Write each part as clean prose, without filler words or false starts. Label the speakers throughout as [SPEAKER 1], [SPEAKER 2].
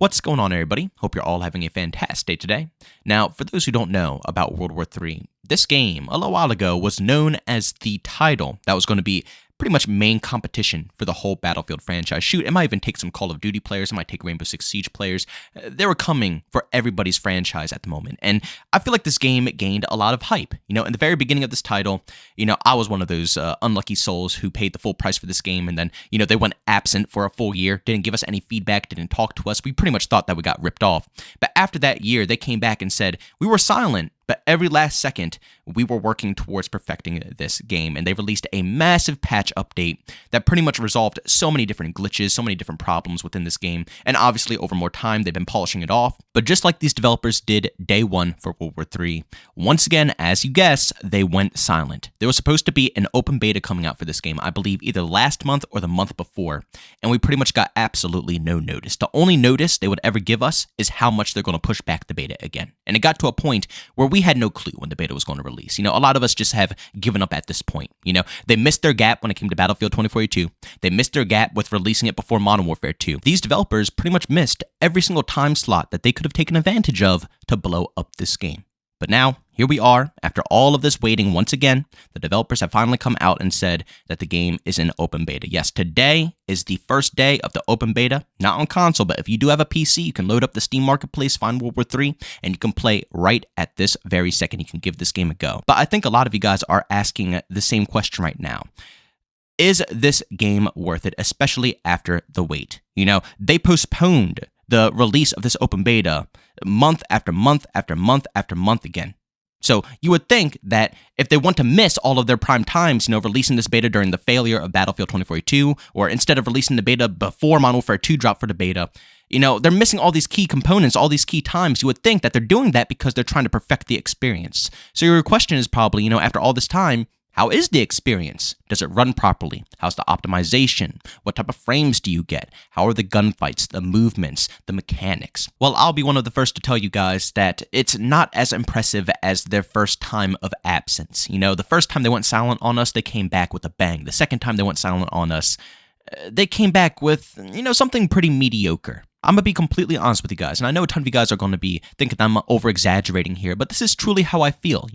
[SPEAKER 1] What's going on, everybody? Hope you're all having a fantastic day today. Now, for those who don't know about World War III, this game, a little while ago, was known as the title that was going to be pretty much main competition for the whole Battlefield franchise. Shoot, it might even take some Call of Duty players, it might take Rainbow Six Siege players. They were coming for everybody's franchise at the moment, and I feel like this game gained a lot of hype. In the very beginning of this title, I was one of those unlucky souls who paid the full price for this game, and then, they went absent for a full year, didn't give us any feedback, didn't talk to us. We pretty much thought that we got ripped off. But after that year, they came back and said, we were silent, but every last second, we were working towards perfecting this game, and they released a massive patch update that pretty much resolved so many different glitches, so many different problems within this game, and obviously over more time, they've been polishing it off. But just like these developers did day one for World War III, once again, as you guess, they went silent. There was supposed to be an open beta coming out for this game, I believe either last month or the month before, and we pretty much got absolutely no notice. The only notice they would ever give us is how much they're going to push back the beta again. And it got to a point where we had no clue when the beta was going to release. A lot of us just have given up at this point. They missed their gap when it came to Battlefield 2042. They missed their gap with releasing it before Modern Warfare 2. These developers pretty much missed every single time slot that they could have taken advantage of to blow up this game. But now, here we are, after all of this waiting once again, the developers have finally come out and said that the game is in open beta. Yes, today is the first day of the open beta, not on console, but if you do have a PC, you can load up the Steam Marketplace, find World War III, and you can play right at this very second. You can give this game a go. But I think a lot of you guys are asking the same question right now. Is this game worth it, especially after the wait? They postponed the release of this open beta month after month after month after month again. So you would think that if they want to miss all of their prime times, releasing this beta during the failure of Battlefield 2042, or instead of releasing the beta before Modern Warfare 2 dropped for the beta, they're missing all these key components, all these key times. You would think that they're doing that because they're trying to perfect the experience. So your question is probably, after all this time, how is the experience? Does it run properly? How's the optimization? What type of frames do you get? How are the gunfights, the movements, the mechanics? Well, I'll be one of the first to tell you guys that it's not as impressive as their first time of absence. The first time they went silent on us, they came back with a bang. The second time they went silent on us, they came back with, something pretty mediocre. I'm going to be completely honest with you guys, and I know a ton of you guys are going to be thinking I'm over-exaggerating here, but this is truly how I feel,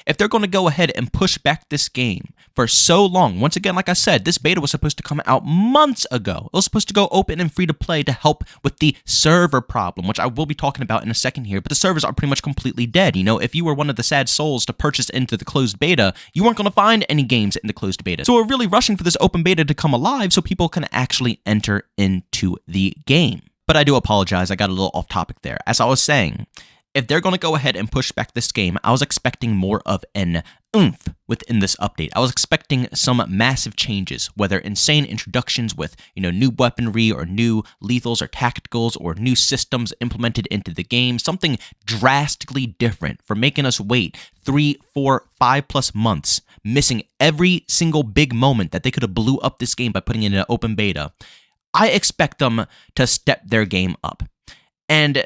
[SPEAKER 1] If they're going to go ahead and push back this game for so long, once again, like I said, this beta was supposed to come out months ago. It was supposed to go open and free to play to help with the server problem, which I will be talking about in a second here, but the servers are pretty much completely dead. If you were one of the sad souls to purchase into the closed beta, you weren't going to find any games in the closed beta. So we're really rushing for this open beta to come alive so people can actually enter into the game. But I do apologize, I got a little off topic there. As I was saying, if they're going to go ahead and push back this game, I was expecting more of an oomph within this update. I was expecting some massive changes, whether insane introductions with, new weaponry or new lethals or tacticals or new systems implemented into the game, something drastically different for making us wait 3, 4, 5+ months, missing every single big moment that they could have blew up this game by putting it in an open beta. I expect them to step their game up. And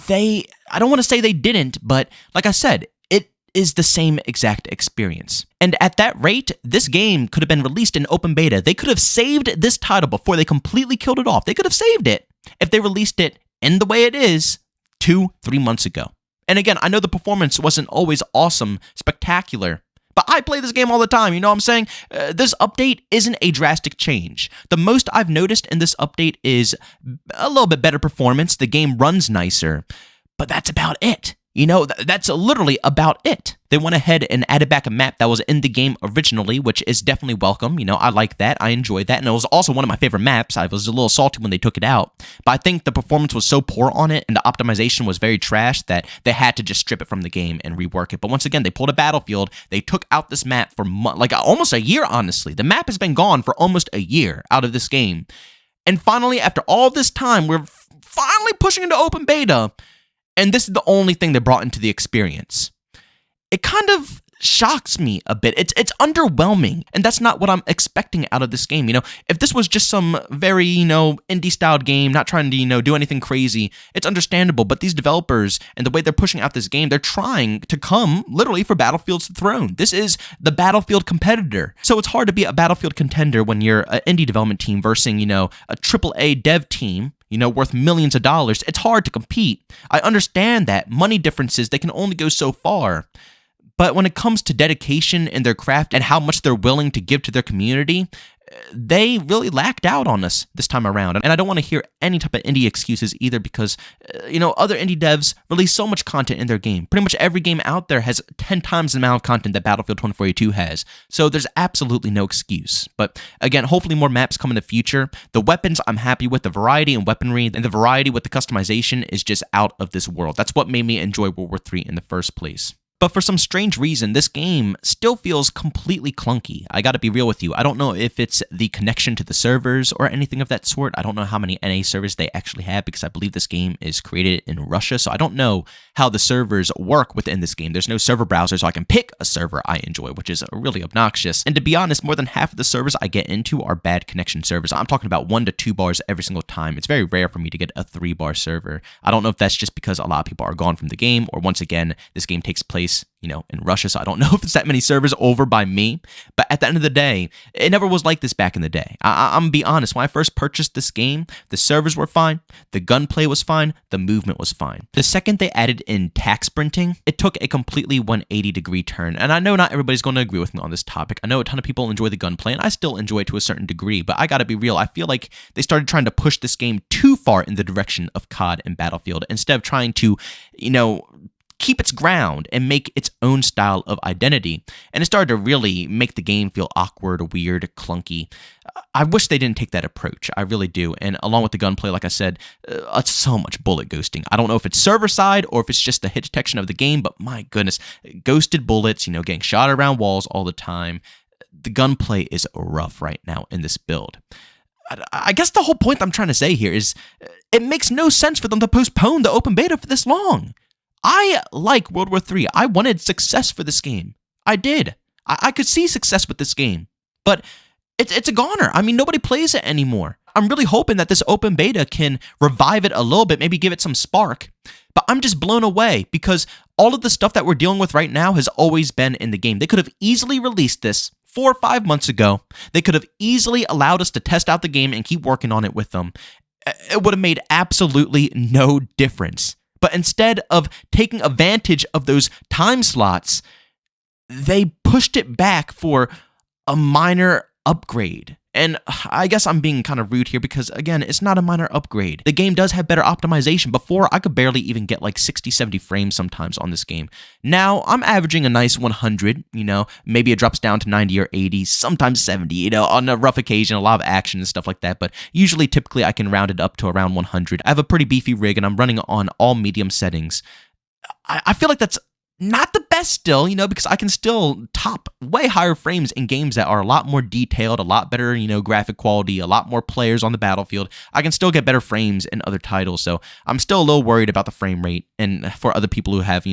[SPEAKER 1] I don't want to say they didn't, but like I said, it is the same exact experience. And at that rate, this game could have been released in open beta. They could have saved this title before they completely killed it off. They could have saved it if they released it in the way it is 2-3 months ago. And again, I know the performance wasn't always awesome, spectacular, but I play this game all the time, what I'm saying? This update isn't a drastic change. The most I've noticed in this update is a little bit better performance. The game runs nicer, but that's about it. That's literally about it. They went ahead and added back a map that was in the game originally, which is definitely welcome. I like that. I enjoyed that. And it was also one of my favorite maps. I was a little salty when they took it out. But I think the performance was so poor on it and the optimization was very trash that they had to just strip it from the game and rework it. But once again, they pulled a Battlefield. They took out this map for almost a year, honestly. The map has been gone for almost a year out of this game. And finally, after all this time, we're finally pushing into open beta. And this is the only thing they brought into the experience. It kind of shocks me a bit. It's underwhelming, and that's not what I'm expecting out of this game. If this was just some very, indie-styled game, not trying to, do anything crazy, it's understandable, but these developers and the way they're pushing out this game, they're trying to come, literally, for Battlefield's throne. This is the Battlefield competitor. So it's hard to be a Battlefield contender when you're an indie development team versus, a AAA dev team, worth millions of dollars. It's hard to compete. I understand that. Money differences, they can only go so far. But when it comes to dedication in their craft and how much they're willing to give to their community, they really lacked out on us this time around. And I don't want to hear any type of indie excuses either because, other indie devs release so much content in their game. Pretty much every game out there has 10 times the amount of content that Battlefield 2042 has. So there's absolutely no excuse. But again, hopefully more maps come in the future. The weapons I'm happy with, the variety and weaponry, and the variety with the customization is just out of this world. That's what made me enjoy World War III in the first place. But for some strange reason, this game still feels completely clunky. I gotta be real with you. I don't know if it's the connection to the servers or anything of that sort. I don't know how many NA servers they actually have because I believe this game is created in Russia, so I don't know how the servers work within this game. There's no server browser, so I can pick a server I enjoy, which is really obnoxious. And to be honest, more than half of the servers I get into are bad connection servers. I'm talking about 1 to 2 bars every single time. It's very rare for me to get a 3-bar server. I don't know if that's just because a lot of people are gone from the game, or once again, this game takes place in Russia, so I don't know if it's that many servers over by me, but at the end of the day, it never was like this back in the day. I'm gonna be honest, when I first purchased this game, the servers were fine, the gunplay was fine, the movement was fine. The second they added in tack sprinting, it took a completely 180-degree turn, and I know not everybody's going to agree with me on this topic. I know a ton of people enjoy the gunplay, and I still enjoy it to a certain degree, but I gotta be real, I feel like they started trying to push this game too far in the direction of COD and Battlefield, instead of trying to, keep its ground and make its own style of identity. And it started to really make the game feel awkward, weird, clunky. I wish they didn't take that approach. I really do. And along with the gunplay, like I said, so much bullet ghosting. I don't know if it's server side or if it's just the hit detection of the game, but my goodness, ghosted bullets, getting shot around walls all the time. The gunplay is rough right now in this build. I guess the whole point I'm trying to say here is it makes no sense for them to postpone the open beta for this long. I like World War III. I wanted success for this game. I did. I could see success with this game. But it's a goner. I mean, nobody plays it anymore. I'm really hoping that this open beta can revive it a little bit, maybe give it some spark. But I'm just blown away because all of the stuff that we're dealing with right now has always been in the game. They could have easily released this 4 or 5 months ago. They could have easily allowed us to test out the game and keep working on it with them. It would have made absolutely no difference. But instead of taking advantage of those time slots, they pushed it back for a minor upgrade. And I guess I'm being kind of rude here because, again, it's not a minor upgrade. The game does have better optimization. Before, I could barely even get like 60, 70 frames sometimes on this game. Now, I'm averaging a nice 100, maybe it drops down to 90 or 80, sometimes 70, on a rough occasion, a lot of action and stuff like that. But usually, typically, I can round it up to around 100. I have a pretty beefy rig and I'm running on all medium settings. I feel like that's not the best still, because I can still top way higher frames in games that are a lot more detailed, a lot better, graphic quality, a lot more players on the battlefield. I can still get better frames in other titles, so I'm still a little worried about the frame rate. And for other people who have,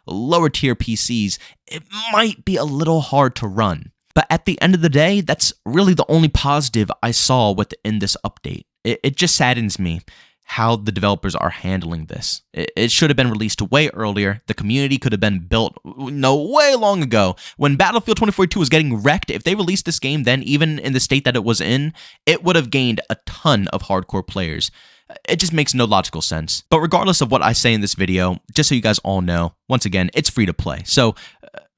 [SPEAKER 1] lower tier PCs, it might be a little hard to run. But at the end of the day, that's really the only positive I saw within this update. It just saddens me how the developers are handling this. It should have been released way earlier. The community could have been built way long ago. When Battlefield 2042 was getting wrecked, if they released this game then, even in the state that it was in, it would have gained a ton of hardcore players. It just makes no logical sense. But regardless of what I say in this video, just so you guys all know, once again, it's free to play. So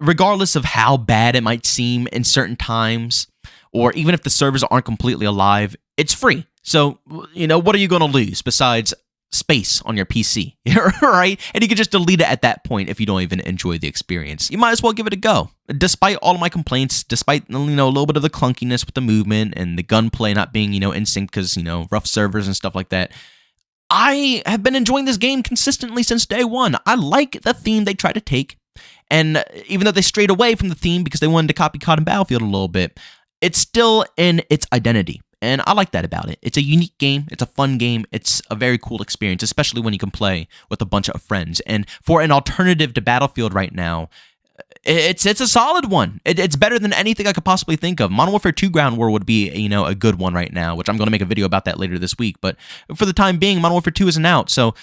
[SPEAKER 1] regardless of how bad it might seem in certain times, or even if the servers aren't completely alive, it's free. So, what are you going to lose besides space on your PC, right? And you can just delete it at that point if you don't even enjoy the experience. You might as well give it a go. Despite all of my complaints, despite, a little bit of the clunkiness with the movement and the gunplay not being, in sync because, rough servers and stuff like that, I have been enjoying this game consistently since day one. I like the theme they try to take. And even though they strayed away from the theme because they wanted to copy COD and Battlefield a little bit, it's still in its identity. And I like that about it. It's a unique game. It's a fun game. It's a very cool experience, especially when you can play with a bunch of friends. And for an alternative to Battlefield right now, It's a solid one. It's better than anything I could possibly think of. Modern Warfare 2 Ground War would be, a good one right now, which I'm going to make a video about that later this week. But for the time being, Modern Warfare 2 isn't out, so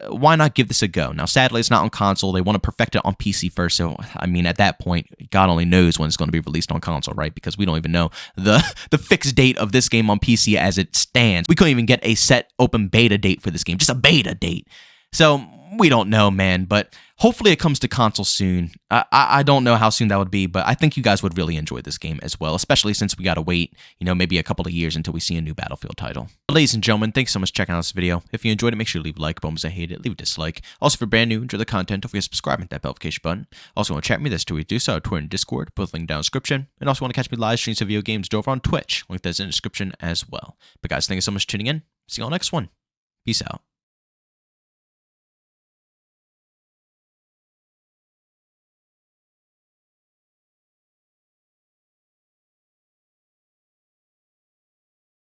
[SPEAKER 1] why not give this a go? Now, sadly, it's not on console. They want to perfect it on PC first. So, I mean, at that point, God only knows when it's going to be released on console, right? Because we don't even know the fixed date of this game on PC as it stands. We couldn't even get a set open beta date for this game, just a beta date. So we don't know, man, but hopefully it comes to console soon. I don't know how soon that would be, but I think you guys would really enjoy this game as well, especially since we got to wait, maybe a couple of years until we see a new Battlefield title. Ladies and gentlemen, thanks so much for checking out this video. If you enjoyed it, make sure to leave a like. Bonus, I hate it. Leave a dislike. Also, if you're brand new, enjoy the content, don't forget to subscribe and hit that bell notification button. Also, want to chat with me, that's Twitter, do so, Twitter and Discord, both linked down in the description. And also want to catch me live streams of video games over on Twitch, link that's in the description as well. But guys, thank you so much for tuning in. See you all next one. Peace out.